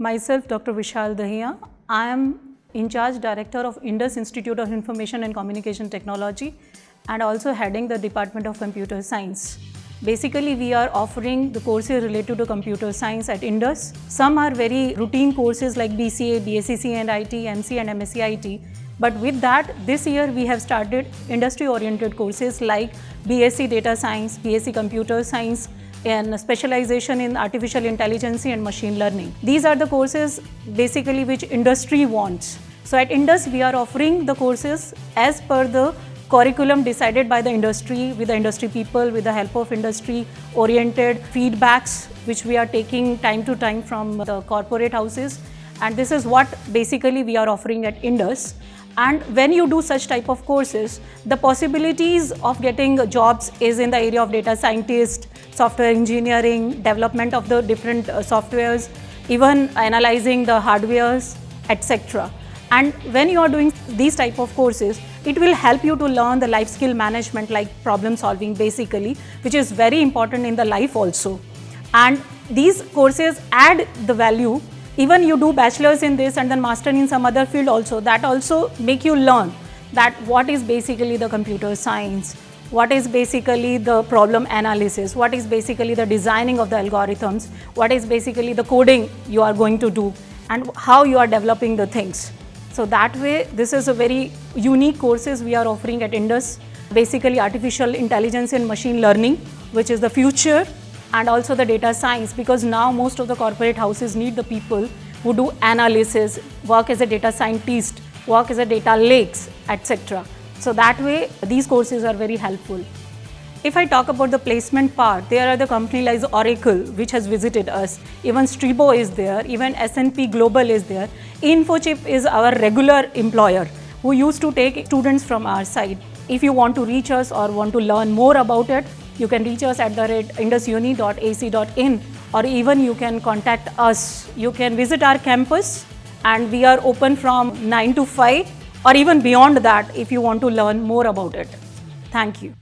Myself, Dr. Vishal Dahiya. I am in charge director of Indus Institute of Information and Communication Technology and also heading the Department of Computer Science. Basically, we are offering the courses related to computer science at Indus. Some are very routine courses like BCA, BSc and IT, MC and MSc IT. But with that, this year we have started industry-oriented courses like BSc Data Science, BSc Computer Science, and specialization in artificial intelligence and machine learning. These are the courses basically which industry wants. So at Indus, we are offering the courses as per the curriculum decided by the industry, with the industry people, with the help of industry-oriented feedbacks, which we are taking time to time from the corporate houses. And this is what basically we are offering at Indus. And when you do such type of courses, the possibilities of getting jobs is in the area of data scientist, software engineering, development of the different softwares, even analyzing the hardwares, etc. And when you are doing these type of courses, it will help you to learn the life skill management like problem solving basically, which is very important in the life also. And these courses add the value. Even you do bachelor's in this and then master in some other field also, that also make you learn that what is basically the computer science, what is basically the problem analysis, what is basically the designing of the algorithms, what is basically the coding you are going to do, and how you are developing the things. So that way, this is a very unique courses we are offering at Indus. Basically artificial intelligence and machine learning, which is the future, and also the data science, because now most of the corporate houses need the people who do analysis, work as a data scientist, work as a data lakes, etc. So that way, these courses are very helpful. If I talk about the placement part, there are the company like Oracle, which has visited us. Even Stribo is there, even S&P Global is there. Infochip is our regular employer who used to take students from our side. If you want to reach us or want to learn more about it, you can reach us at indusuni.ac.in, or even you can contact us. You can visit our campus and we are open from 9 to 5 or even beyond that if you want to learn more about it. Thank you.